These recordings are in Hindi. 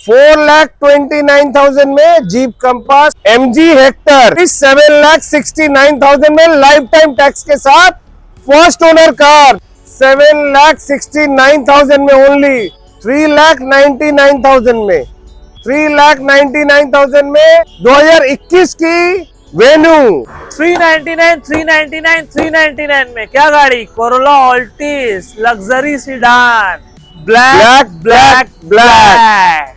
4,29,000 में जीप कंपास MG हेक्टर, 7,69,000 में लाइफ टाइम टैक्स के साथ फर्स्ट ओनर कार, 7,69,000 में ओनली, 3,99,000 में, 3,99,000 में 2021 की वेन्यू, 399 में क्या गाड़ी, Corolla Altis luxury sedan, black black black.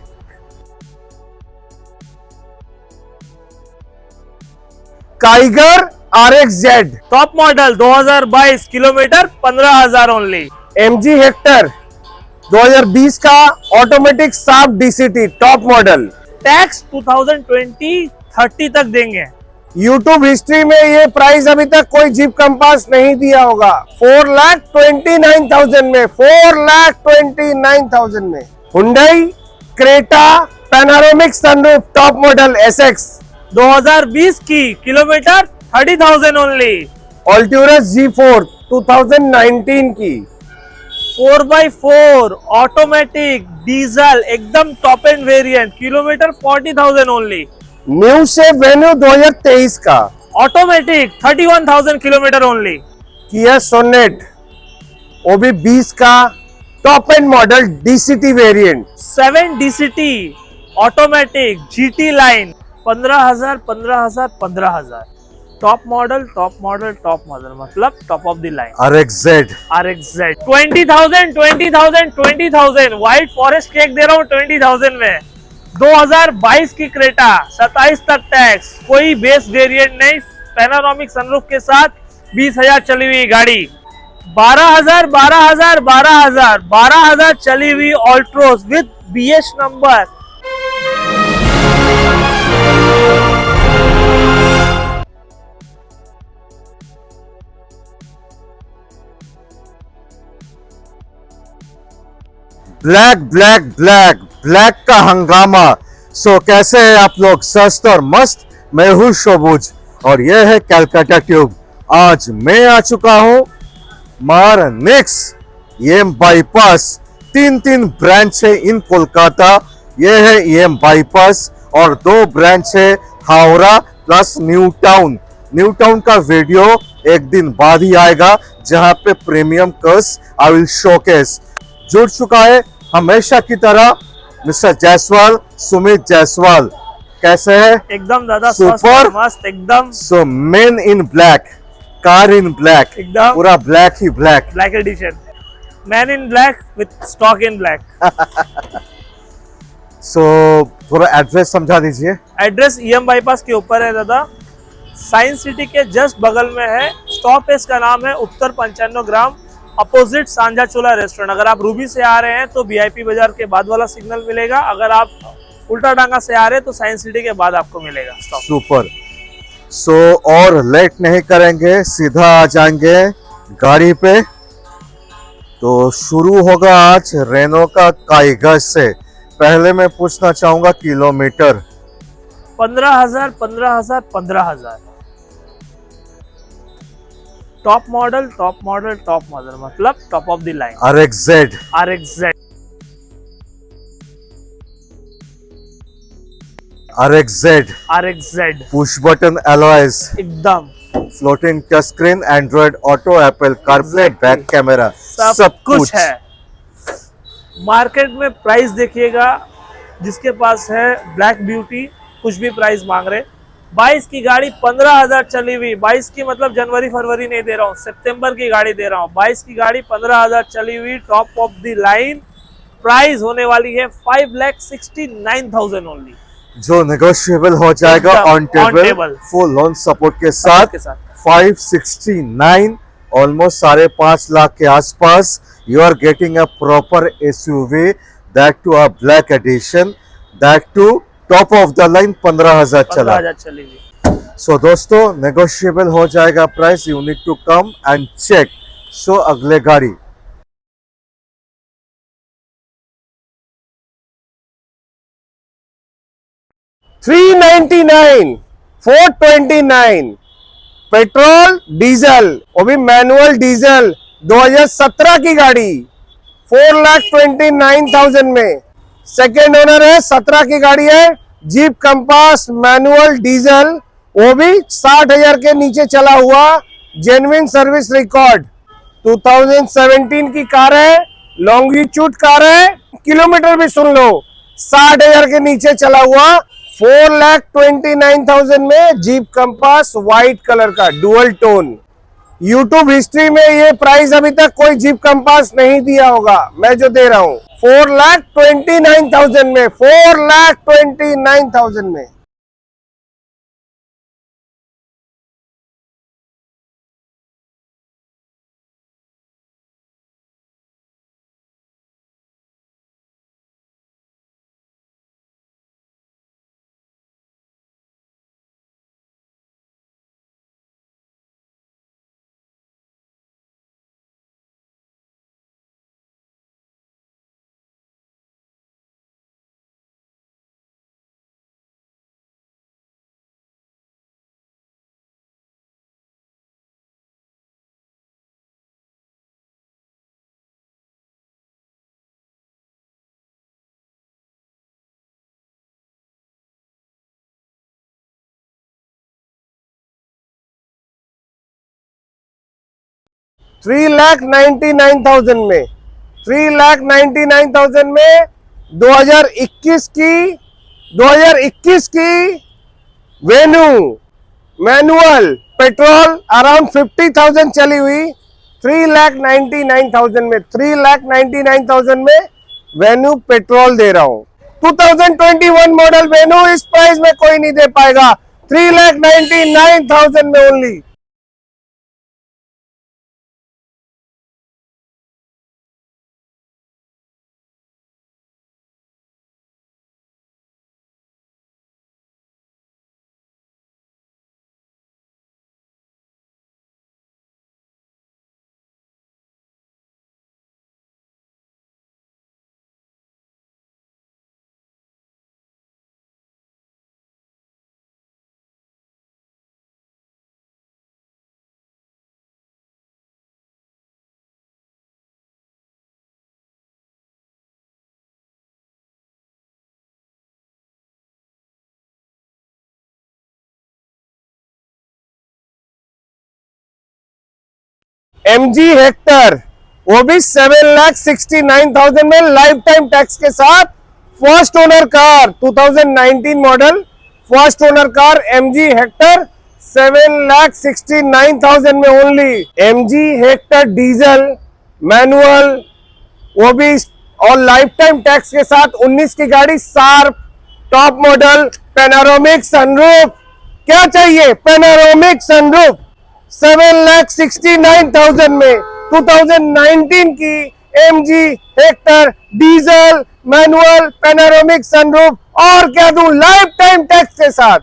Kiger RXZ top model 2022, kilometre 15,000 only. MG Hector 2020 का ऑटोमेटिक साफ DCT टॉप मॉडल, टैक्स 2020-30 तक देंगे। यूट्यूब हिस्ट्री में ये प्राइस अभी तक कोई जीप कंपास नहीं दिया होगा। 4,29,000 में, 4,29,000 में Hyundai Creta panoramic sunroof top model SX 2020 की, किलोमीटर 30,000 ओनली। ऑल्ट्यूरस G4 2019 की 4x4 ऑटोमेटिक डीजल एकदम top end variant, kilometre 40,000 only. New shape Venue 2023 का automatic 31,000 kilometre only. Kia Sonet वो भी 20 का top end model DCT variant, 7 DCT automatic GT line 15,000 top model मतलब top of the line. RXZ 20,000 white forest cake दे रहा हूँ 20,000 में। 2022 की क्रेटा 27 तक टैक्स, कोई बेस वेरिएंट नहीं, पैनोरामिक सनरूफ के साथ 20,000 चली हुई गाड़ी। 12,000 चली हुई Altroz with BS number. Black black black black का हंगामा। सो कैसे हैं आप लोग, स्वस्थ और मस्त। मैं हूँ शोबुज और यह है कैलकाटा ट्यूब। आज मैं आ चुका हूँ मारनेक्स EM बाईपास। तीन ब्रांच है इन कोलकाता। यह है EM बाईपास और 2 ब्रांच है हावड़ा प्लस न्यू टाउन का वीडियो एक दिन बाद ही आएगा, जहां पे premium cars I will showcase. जुड़ चुका है हमेशा की तरह मिस्टर जायसवाल, सुमित जायसवाल। कैसे है? एकदम दादा सुपर मस्त एकदम। So men in black, car in black, एकदम पूरा ब्लैक ही black edition, man in black with stock in black. So थोड़ा एड्रेस समझा दीजिए। एड्रेस EM बाईपास के ऊपर है दादा, साइंस सिटी के जस्ट बगल में है। स्टॉपेज का नाम है उत्तर 95 ग्राम, अपोजिट सांझा चोला रेस्टोरेंट। अगर आप रूबी से आ रहे हैं तो VIP बाजार के बाद वाला सिग्नल मिलेगा। अगर आप उल्टा डांगा से आ रहे हैं तो साइंस सिटी के बाद आपको मिलेगा स्टॉप। सुपर। सो और लेट नहीं करेंगे, सीधा आ जाएंगे गाड़ी पे। तो शुरू होगा आज रेनो का काइगर से। पहले मैं पूछना चाहूंगा किलोमीटर। 15,000 टॉप मॉडल मतलब top of the line. RXZ push button alloys, एकदम floating touch screen, Android auto, Apple CarPlay, back camera, सब कुछ है। मार्केट में प्राइस देखिएगा, जिसके पास है ब्लैक ब्यूटी कुछ भी प्राइस मांग रहे। 22 की गाड़ी 15,000 चली हुई, 22 की मतलब जनवरी फरवरी नहीं दे रहा हूँ, सितंबर की गाड़ी दे रहा हूँ। 22 की गाड़ी 15,000 चली हुई, top of the line. Price होने वाली है 5,69,000 ओनली, जो नेगोशिएबल हो जाएगा on table, full loan support के साथ। 569, ऑलमोस्ट 5.5 लाख के आसपास। You are getting a proper SUV, that too a black edition, that too top of the line. 15,000 चला। सो दोस्तों नेगोशिएबल हो जाएगा price, you need to come and check. So अगले गाड़ी 399, 429 पेट्रोल डीजल, वो भी मैनुअल डीजल, 2017 की गाड़ी, 4,29,000 में। सेकेंड ओनर है, 17 की गाड़ी है, जीप कंपास मैनुअल डीजल, वो भी 60,000 के नीचे चला हुआ, जेन्युइन सर्विस रिकॉर्ड, 2017 की कार है, लॉन्गिट्यूड कार है, किलोमीटर भी सुन लो 60,000 के नीचे चला हुआ, 4,29,000 में जीप कंपास व्हाइट कलर का डुअल टोन। यूट्यूब हिस्ट्री में ये प्राइस अभी तक कोई जीप कंपास नहीं दिया होगा, मैं जो दे रहा हूं 4,29,000 में, 4,29,000 में। $3,99,000 में, 3,99,000 में 2021 की वेन्यू मैनुअल पेट्रोल अराउंड 50,000 चली हुई, 3,99,000 में, 3,99,000 में वेन्यू पेट्रोल दे रहा हूं। 2021 मॉडल वेन्यू इस प्राइस में कोई नहीं दे पाएगा, 3,99,000 में ओनली। MG हेक्टर, वो भी 7,69,000 में लाइफ टाइम टैक्स के साथ, first owner car 2019 model, first owner car MG Hector 7,69,000 में only. MG Hector diesel manual, वो भी और लाइफ टाइम टैक्स के साथ, 19 की गाड़ी, sharp top model, panoramic sunroof, क्या चाहिए पेनारोमिक सनरूफ, 7,69,000 में 2019 की MG Hector diesel manual panoramic sunroof, और क्या दूं लाइफ टाइम टैक्स के साथ।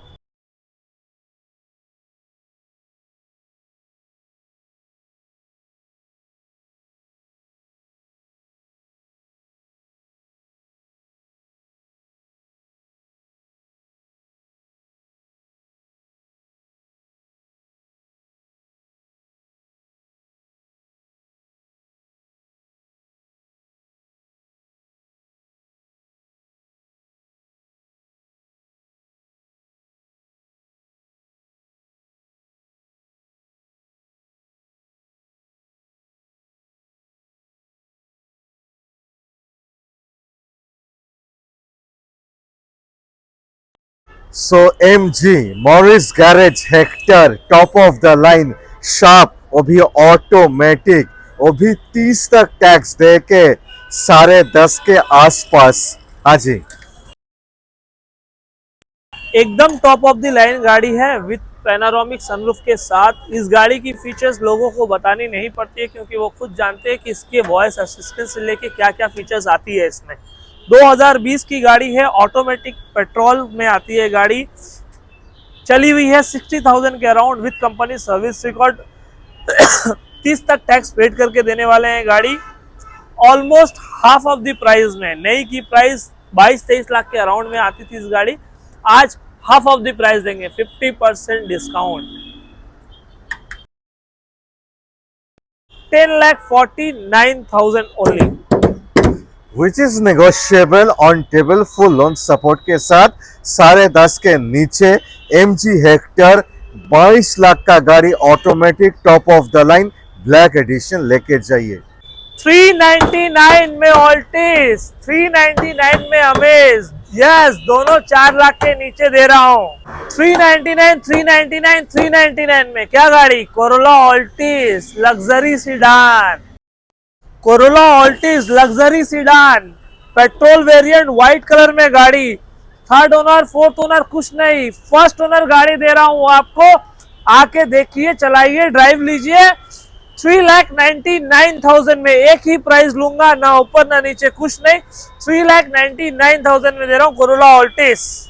So MG Morris Garage Hector top of the line sharp, वो भी ऑटोमेटिक, वो भी 30 तक टैक्स दे के 10.5 के आसपास। हाँ जी, एकदम टॉप ऑफ द लाइन गाड़ी है विथ पैनारोमिक सनरूफ के साथ। इस गाड़ी की फीचर्स लोगों को बतानी नहीं पड़ती है, क्योंकि वो खुद जानते हैं कि इसके वॉइस असिस्टेंट से लेके क्या क्या फीचर्स आती है इसमें। 2020 की गाड़ी है, ऑटोमेटिक पेट्रोल में आती है गाड़ी, चली हुई है 60,000 के around with company service record. 30 तक टैक्स पेड करके देने वाले हैं गाड़ी, almost half of the price में। नई की प्राइस 22-23 लाख के अराउंड में आती थी इस गाड़ी, आज हाफ ऑफ द प्राइस देंगे, 50% discount, 10,49,000 only. Which is negotiable on table full loan support के साथ 10.5 के नीचे MG हेक्टर 22 लाख का गाड़ी automatic top of the line black edition लेके जाइए। 399 में ऑल्टिस, 399 में अमेज, यस दोनों 4 लाख के नीचे दे रहा हूँ। 399, 399, 399 में क्या गाड़ी? Corolla Altis luxury sedan, Corolla Altis luxury sedan, petrol variant white colour में गाड़ी, थर्ड ओनर फोर्थ ओनर कुछ नहीं, फर्स्ट ओनर गाड़ी दे रहा हूँ आपको। आके देखिए, चलाइए, ड्राइव लीजिए। 3,99,000 में एक ही प्राइस लूंगा, ना ऊपर ना नीचे, कुछ नहीं। 3,99,000 में दे रहा हूँ कोरोला ऑल्टिस।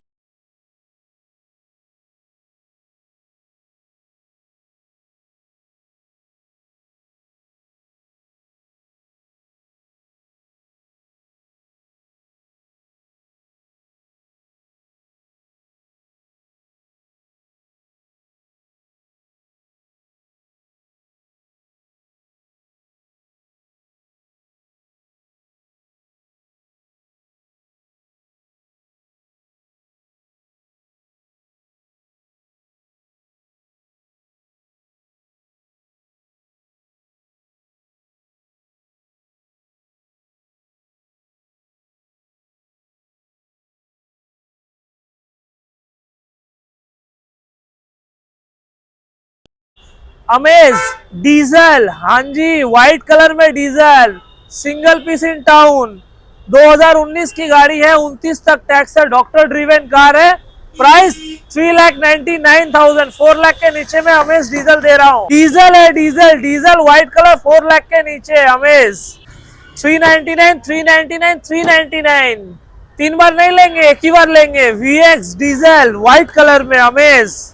अमेज डीजल, हाँ जी व्हाइट कलर में diesel, single piece in town, 2019 की गाड़ी है, 29 तक टैक्स है, डॉक्टर ड्रिवन कार है। प्राइस 3,99,000, 4 लाख के नीचे में अमेज डीजल दे रहा हूँ। डीजल है, diesel diesel white colour, 4 lakh के नीचे अमेज। 399, 399, 399, 3 बार नहीं लेंगे, एक ही बार लेंगे। VX डीजल व्हाइट कलर में अमेज।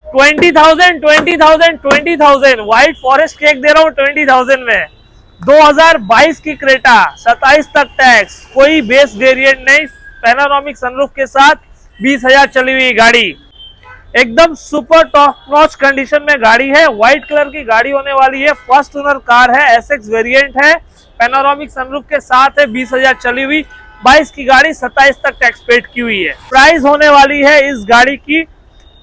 $20,000 व्हाइट फॉरेस्ट केक दे रहा हूँ 20,000 में। 2022 की क्रेटा, 27 तक टैक्स, कोई बेस वेरिएंट नहीं, पैनोरामिक सनरूफ के साथ, 20,000 चली हुई गाड़ी, एकदम सुपर टॉप नॉच कंडीशन में गाड़ी है। व्हाइट कलर की गाड़ी होने वाली है, फर्स्ट ओनर कार है, SX वेरिएंट है, पैनोरामिक सनरूफ के साथ है, 20,000 चली हुई, 22 की गाड़ी, 27 तक टैक्स पेड की हुई है। प्राइस होने वाली है इस गाड़ी की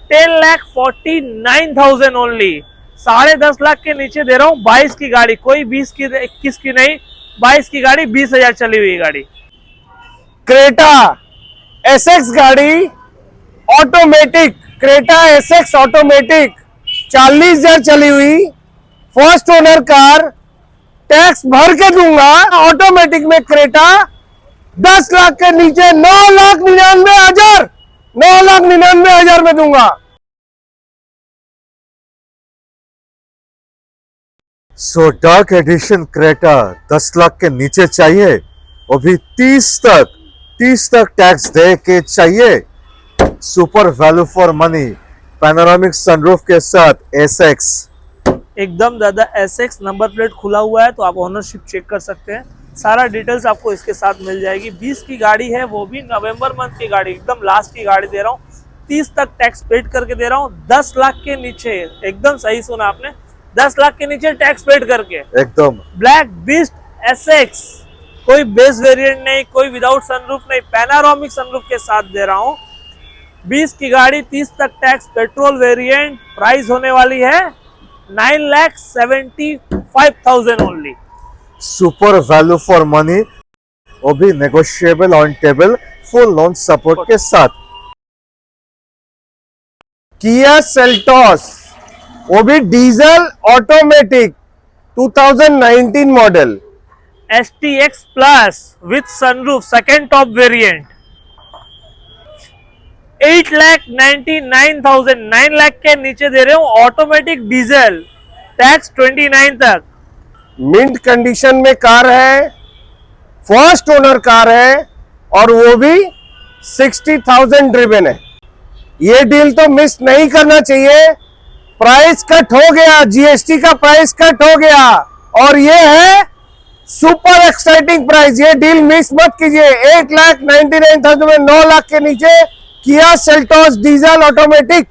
10,49,000 ओनली, 10.5 लाख के नीचे दे रहा हूँ। 22 की गाड़ी, कोई 20 की 21 की नहीं, 22 की गाड़ी, 20,000 चली हुई गाड़ी। क्रेटा SX गाड़ी ऑटोमेटिक, क्रेटा SX ऑटोमेटिक 40,000 चली हुई, फर्स्ट ओनर कार, टैक्स भर के दूंगा। ऑटोमेटिक में क्रेटा 10 लाख के नीचे 9,99,000, 9,99,000 में दूंगा। So dark edition Creta 10 lakh के नीचे चाहिए, वो भी 30 तक टैक्स दे के चाहिए। Super value for money, panoramic sunroof के साथ SX, एकदम दादा SX, नंबर प्लेट खुला हुआ है तो आप ओनरशिप चेक कर सकते हैं, सारा डिटेल्स आपको इसके साथ मिल जाएगी। 20 की गाड़ी है, वो भी नवंबर मंथ की गाड़ी, एकदम लास्ट की गाड़ी दे रहा हूँ, 30 तक टैक्स पेड करके दे रहा हूँ, 10 लाख के नीचे, एकदम सही सुना आपने, 10 लाख के नीचे टैक्स पेड करके एकदम ब्लैक बीस्ट SX, कोई बेस वेरिएंट नहीं, कोई विदाउट सनरूफ नहीं, पैनारोमिक सनरूफ के साथ दे रहा हूँ। 20 की गाड़ी, 30 तक टैक्स, पेट्रोल वेरिएंट, प्राइस होने वाली है 9,75,000 only. Super value for money, वो भी negotiable on table, full loan support के साथ। किया सेल्टॉस, वो भी diesel automatic 2019 model, STX plus with sunroof, second top variant, 8,99,000, 9 lakh के नीचे दे रहे हूँ, ऑटोमेटिक डीजल, टैक्स 29 तक, मिंट कंडीशन में कार है, फर्स्ट ओनर कार है और वो भी 60,000 ड्रिवन है। ये डील तो मिस नहीं करना चाहिए। प्राइस कट हो गया, जीएसटी का प्राइस कट हो गया और ये है सुपर एक्साइटिंग प्राइस। ये डील मिस मत कीजिए। 1,99,000 में 9 लाख के नीचे Kia Seltos diesel automatic.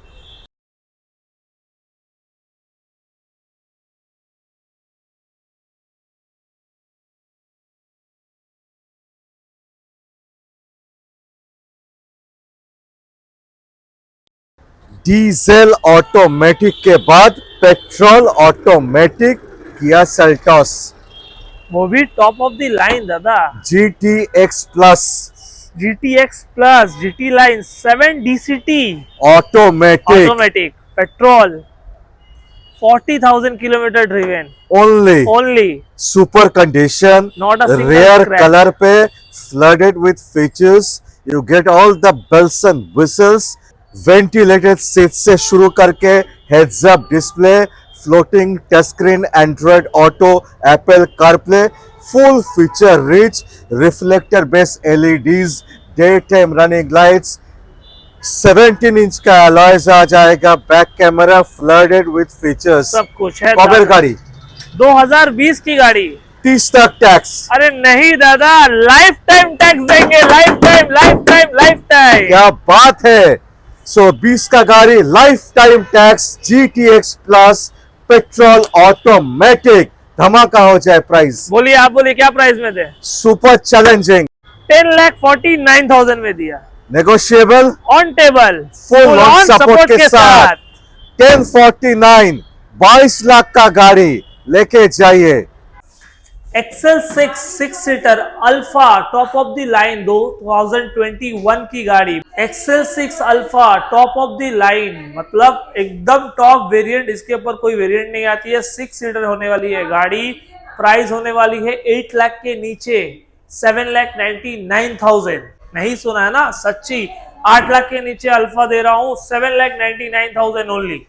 Diesel automatic के बाद पेट्रोल ऑटोमेटिक किया सेल्टोस वो भी टॉप ऑफ द लाइन दादा। GTX plus GTX plus, GT line 7 DCT automatic automatic, petrol, 40,000 kilometre driven only only, super condition, Not a single rare scratch. Colour पे, flooded with features. You get all the bells and व्हिसल्स, ventilated seat से शुरू करके heads up display, floating touch screen, Android auto, Apple CarPlay, full feature rich, reflector based LEDs, day time running lights, 17 inch का अलॉयज आ जाएगा, back camera, flooded with features. सब कुछ है कॉबर दादा। गाड़ी 2020 की गाड़ी। 30 तक टैक्स। अरे नहीं दादा, लाइफ टाइम टैक्स देंगे, life time life time life time. क्या बात है। 20 का गाड़ी, life time tax, GTX plus, petrol automatic, धमाका हो जाए प्राइस। बोलिए, आप बोलिए क्या प्राइस में थे? सुपर चैलेंजिंग, 10,49,000 में दिया, negotiable, on table, full on support के साथ 1049, 22 लाख का गाड़ी लेके जाइए। XL 6 seater alpha top of the line 2021 की गाड़ी। XL 6 alpha top of the line मतलब एकदम टॉप वेरिएंट, इसके ऊपर कोई वेरिएंट नहीं आती है। 6 सीटर होने वाली है गाड़ी। प्राइस होने वाली है 8 लाख के नीचे, 7,99,000। नहीं सुना है ना, सच्ची 8 लाख के नीचे अल्फा दे रहा हूं, 7,99,000 ओनली।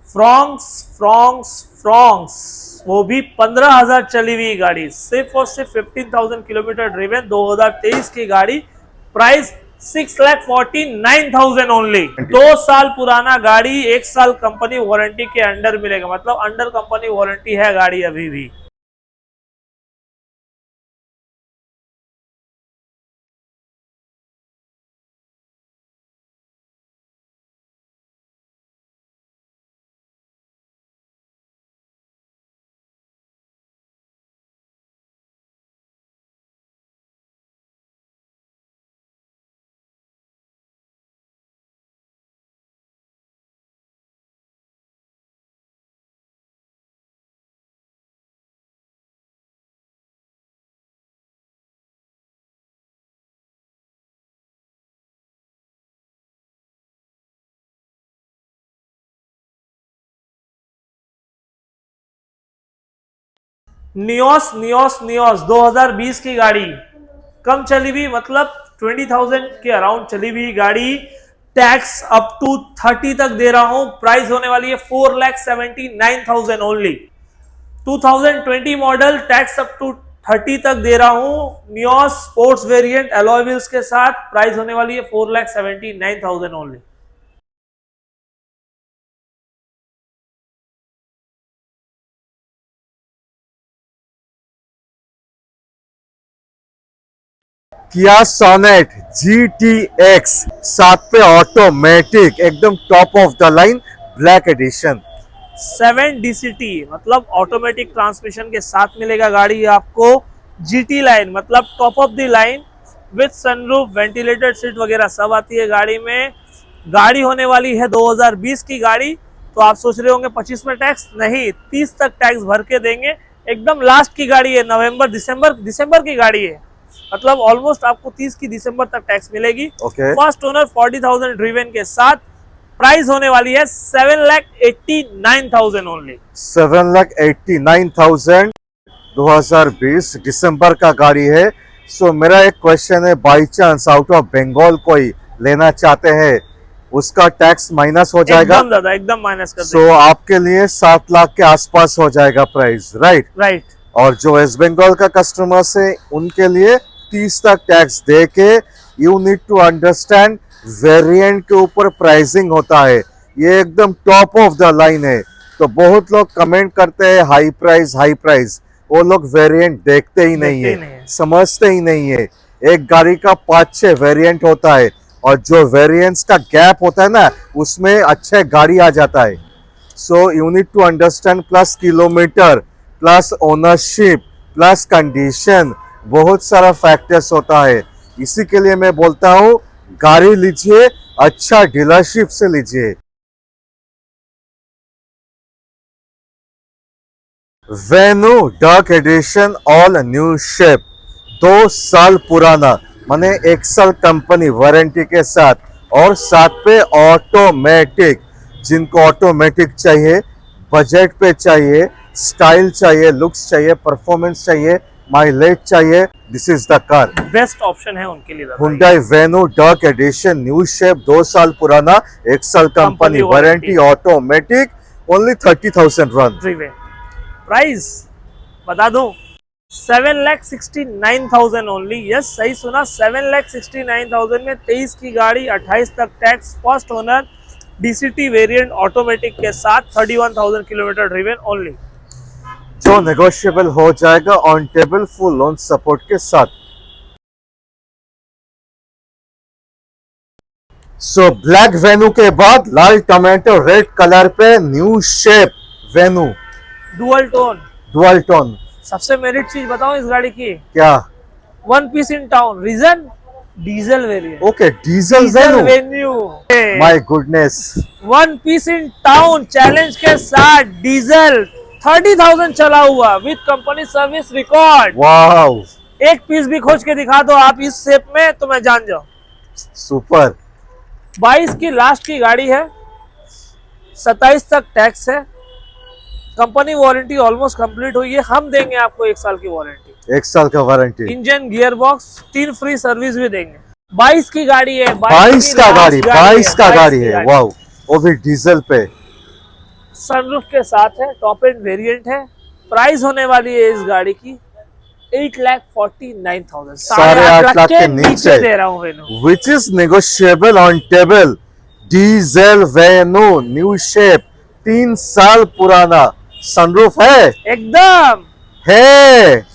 फ्रॉन्क्स फ्रॉन्क्स फ्रॉन्क्स, वो भी 15,000 चली हुई गाड़ी, सिर्फ और सिर्फ 15,000 किलोमीटर ड्रिवन, 2023 की गाड़ी। Price 6,49,000 only. 2 साल पुराना गाड़ी, 1 साल कंपनी वारंटी के अंडर मिलेगा, मतलब अंडर कंपनी वारंटी है गाड़ी अभी भी। नियोस नियोस नियोस 2020 की गाड़ी, कम चली हुई, मतलब 20,000 के अराउंड चली हुई गाड़ी। टैक्स अप टू 30 तक दे रहा हूं। प्राइस होने वाली है 4,79,000 only. 2020 model, tax up to 30 तक दे रहा हूं। Nios sports variant alloy wheels के साथ, प्राइस होने वाली है 4,79,000 ओनली। किया सोनेट GTX, साथ पे ऑटोमेटिक, एकदम top of the line, black edition, 7 DCT मतलब ऑटोमेटिक ट्रांसमिशन के साथ मिलेगा गाड़ी आपको। GT लाइन मतलब top of the line, with sunroof, ventilated seat वगैरह सब आती है गाड़ी में। गाड़ी होने वाली है 2020 की गाड़ी। तो आप सोच रहे होंगे 25 में टैक्स, नहीं 30 तक टैक्स भर के देंगे। एकदम लास्ट की गाड़ी है, नवंबर दिसंबर की गाड़ी है, मतलब ऑलमोस्ट आपको 30 की दिसंबर तक टैक्स मिलेगी। फर्स्ट ओनर 40,000 ड्रिवन के साथ। प्राइस होने वाली है 7,89,000 ओनली। 7,89,000 2020 दिसंबर का गाड़ी है। सो मेरा एक क्वेश्चन है, by chance out of Bengal कोई लेना चाहते हैं, उसका टैक्स माइनस हो जाएगा? एकदम दादा, एकदम माइनस कर सो आपके लिए 7 लाख के आसपास हो जाएगा प्राइस, राइट। और जो वेस्ट बंगाल का कस्टमर्स है उनके लिए 30 तक टैक्स दे के, you need to understand variant के ऊपर प्राइसिंग होता है, ये एकदम टॉप ऑफ द लाइन है। तो बहुत लोग कमेंट करते हैं हाई प्राइस, वो लोग वेरिएंट देखते ही नहीं है, समझते ही नहीं है। एक गाड़ी का 5-6 वेरिएंट होता है और जो वेरिएंट्स का गैप होता है ना, उसमें अच्छे गाड़ी आ जाता है। So you need to understand, plus kilometre, plus ownership, plus condition, बहुत सारा फैक्टर्स होता है। इसी के लिए मैं बोलता हूँ गाड़ी लीजिए, अच्छा डीलरशिप से लीजिए। Venue dark edition all new shape, 2 साल पुराना, माने 1 साल कंपनी वारंटी के साथ, और साथ पे ऑटोमेटिक। जिनको ऑटोमेटिक चाहिए, बजट पे चाहिए, स्टाइल चाहिए, लुक्स चाहिए, परफॉर्मेंस चाहिए, माइलेज चाहिए, this is the car. Best option है उनके लिए। Hyundai Venue dark edition new shape, 2 साल पुराना, 1 साल company warranty, automatic, only 30,000 run. Price बता दूं, 7,69,000 ओनली। यस, सही सुना, 7,69,000 में 23 की गाड़ी, 28 तक tax, first owner, DCT variant automatic के साथ, 31,000 किलोमीटर ड्रिवन ओनली। जो नेगोशिएबल हो जाएगा on table, full loan support के साथ। सो ब्लैक वेन्यू के बाद लाल टोमेटो रेड कलर पे new shape venue, dual tone. सबसे मेरिट चीज बताओ इस गाड़ी की, क्या? 1 piece in town, reason diesel variant. Okay, diesel venue, my goodness, 1 piece in town challenge के साथ, डीजल, 30,000 चला हुआ, with company service record. Wow, एक पीस भी खोज के दिखा दो आप इस शेप में तो मैं जान जाऊं। सुपर। 22 की लास्ट की गाड़ी है, 27 तक टैक्स है, कंपनी वारंटी ऑलमोस्ट कंप्लीट हुई है। हम देंगे आपको 1 साल की वारंटी, 1 साल का warranty, engine, gear box, 3 free service भी देंगे। 22 की गाड़ी है, 22 का गाड़ी है, वाओ, वो भी डीजल पे, सनरूफ के साथ है, टॉप एंड वेरिएंट है। प्राइस होने वाली है इस गाड़ी की 8,49,000, 8.5 लाख के नीचे दे रहा हूँ venue, which is negotiable on table. Diesel venue new shape, 3 साल पुराना, सनरूफ है, एकदम है,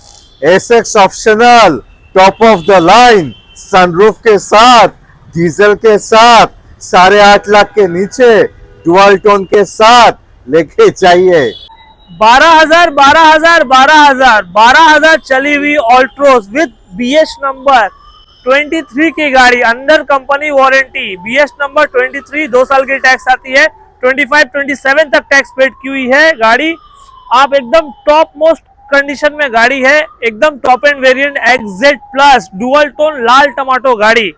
SX optional, top of the line, sunroof के साथ, डीजल के साथ, 8.5 लाख के नीचे, डुअल टोन के साथ लेके चाहिए। 12,000 चली हुई ऑल्ट्रोस विद BS नंबर 23 की गाड़ी, under company warranty, BS number 23, 2 साल की टैक्स आती है, 25-27 तक टैक्स पेड की हुई है गाड़ी। आप एकदम टॉप मोस्ट कंडीशन में गाड़ी है, एकदम top end variant, XZ plus, dual tone, लाल टमाटो गाड़ी।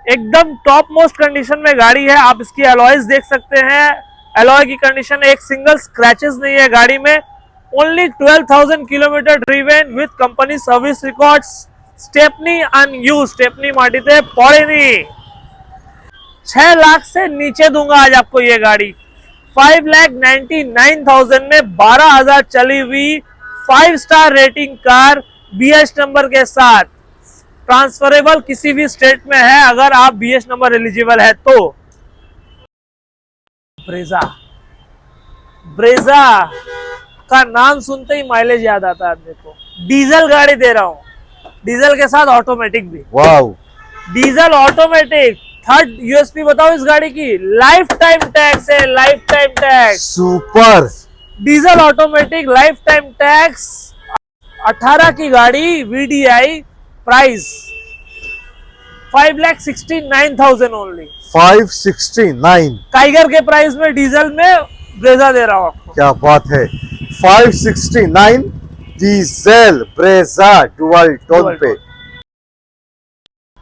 एकदम टॉप मोस्ट कंडीशन में गाड़ी है। आप इसकी अलॉयज देख सकते हैं, अलॉय की कंडीशन, एक सिंगल स्क्रैचेस नहीं है गाड़ी में। Only 12,000 kilometre driven with company service records, stepney unused, stepney माटीते पड़ेनी। 6 लाख से नीचे दूंगा आज आपको ये गाड़ी, 5,99,000 में 12,000 चली हुई 5 star rating car, BS number के साथ, ट्रांसफरेबल किसी भी स्टेट में है अगर आप BS नंबर एलिजिबल है तो। ब्रेजा का नाम सुनते ही माइलेज याद आता है आदमी को। डीजल गाड़ी दे रहा हूं, डीजल के साथ ऑटोमेटिक भी, wow, diesel automatic. Third USP बताओ इस गाड़ी की, लाइफ टाइम टैक्स है, life time tax. Super. Diesel automatic, life time tax, 18 की गाड़ी, VDI, प्राइस 5,69,000 ओनली। 569। टाइगर के प्राइस में डीजल में ब्रेजा दे रहा हूँ आपको। क्या बात है, 569 डीजल ब्रेजा डुअल टोन पे।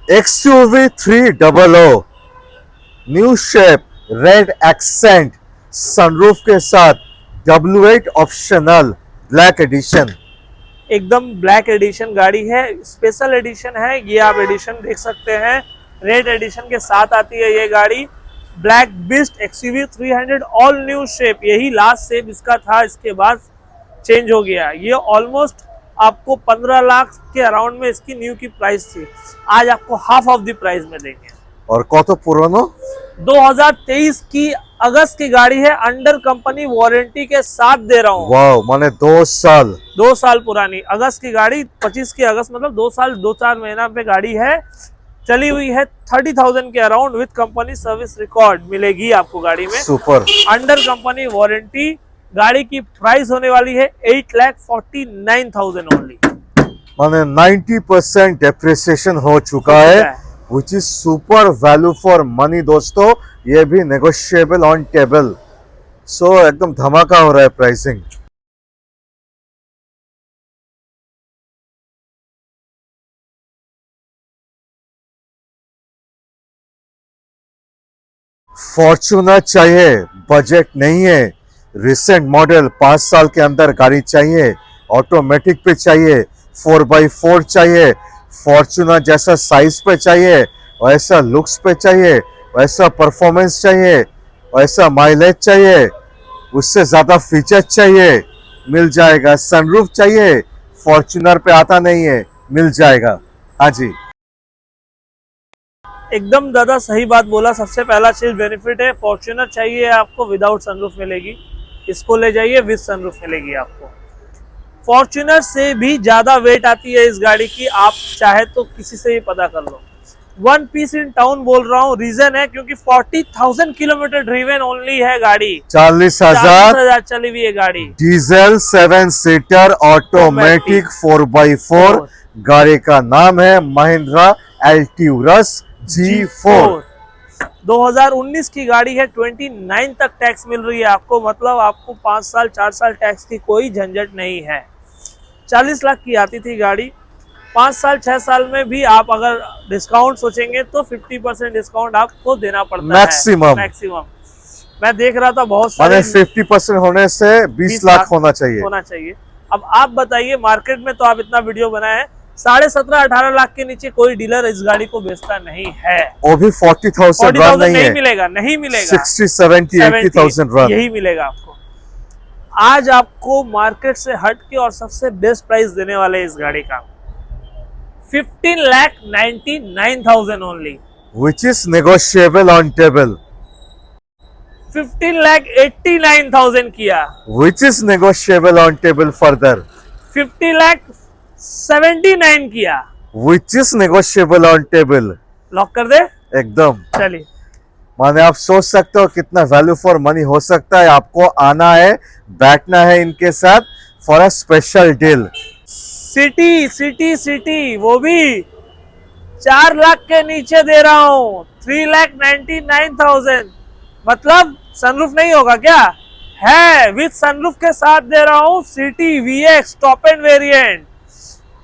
XUV 300 new shape, red accent, sunroof के साथ, W8 ऑप्शनल, ब्लैक एडिशन। एकदम ब्लैक एडिशन गाड़ी है, स्पेशल एडिशन है ये, आप एडिशन देख सकते हैं। रेड एडिशन के साथ आती है ये गाड़ी। Black beast XUV 300 all new shape, यही लास्ट शेप इसका था, इसके बाद चेंज हो गया। ये ऑलमोस्ट आपको 15 लाख के अराउंड में इसकी न्यू की प्राइस थी, आज आपको हाफ ऑफ द प्राइस में देंगे। और कत पुरानो? 2023 की अगस्त की गाड़ी है, अंडर कंपनी वारंटी के साथ दे रहा हूँ। वाह, माने 2 साल। 2 साल पुरानी अगस्त की गाड़ी, 25 की अगस्त, मतलब 2 साल 2-4 महीना पे गाड़ी है, चली हुई है। 30,000 के around with company service record मिलेगी आपको गाड़ी में। सुपर। Under company warranty. गाड़ी की प्राइस होने वाली है 8,49,000 ओनली। माने 90% डेप्रिसिएशन हो चुका है, which is super value for money दोस्तों। ये भी नेगोशिएबल ऑन टेबल, सो एकदम धमाका हो रहा है प्राइसिंग। फॉर्च्यूनर चाहिए, बजट नहीं है, रिसेंट मॉडल 5 साल के अंदर गाड़ी चाहिए, ऑटोमेटिक पे चाहिए, 4x4 चाहिए, फॉर्च्यूनर जैसा साइज पे चाहिए, वैसा लुक्स पे चाहिए, वैसा परफॉर्मेंस चाहिए, वैसा माइलेज चाहिए, उससे ज्यादा फीचर्स चाहिए, मिल जाएगा। सनरूफ चाहिए, फॉर्च्यूनर पे आता नहीं है, मिल जाएगा। हाँ जी, एकदम दादा सही बात बोला। सबसे पहला चीज बेनिफिट है, फॉर्च्यूनर चाहिए आपको विदाउट सनरूफ मिलेगी, इसको ले जाइए विद सनरूफ मिलेगी आपको। फॉर्च्यूनर से भी ज्यादा वेट आती है इस गाड़ी की, आप चाहे तो किसी से ही पता कर लो। 1 पीस इन टाउन बोल रहा हूँ, रीजन है क्योंकि 40,000 किलोमीटर ड्रिवन ओनली है गाड़ी, 40,000 चली हुई है गाड़ी। Diesel 7 seater automatic 4x4। गाड़ी का नाम है महिंद्रा एल्ट्यूरस G4। 2019 की गाड़ी है, 29 तक टैक्स मिल रही है आपको, मतलब आपको 5 साल 4 साल टैक्स की कोई झंझट नहीं है। 40 लाख की आती थी गाड़ी, 5 साल 6 साल में भी आप अगर डिस्काउंट सोचेंगे तो 50% डिस्काउंट आपको देना पड़ता मैक्सिमम। मैक्सिमम मैं देख रहा था बहुत सारे 50% होने से 20 लाख होना चाहिए। अब आप बताइए, मार्केट में तो आप इतना वीडियो बनाए हैं, 17.5-18 लाख के नीचे कोई डीलर इस गाड़ी को बेचता नहीं है। वो भी 40,000 रन नहीं मिलेगा, नहीं मिलेगा। 60, 70, 80,000 रन यही मिलेगा आपको। आज आपको मार्केट से हट के और सबसे बेस्ट प्राइस देने वाले इस गाड़ी का 15,99,000 only, which is negotiable on table, 15,89,000 किया, which is negotiable on table further, 50,79 किया, which is negotiable on table। Lock कर दे एकदम। चलिए, माने आप सोच सकते हो कितना वैल्यू फॉर मनी हो सकता है। आपको आना है, बैठना है इनके साथ for a special deal. City वो भी 4 लाख के नीचे दे रहा हूँ, 3,99,000। मतलब सनरूफ नहीं होगा क्या? है, विद सनरूफ के साथ दे रहा हूँ। City VX top end variant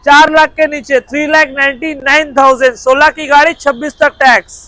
4 lakh के नीचे, 3,99,000। 16 की गाड़ी, 26 तक टैक्स।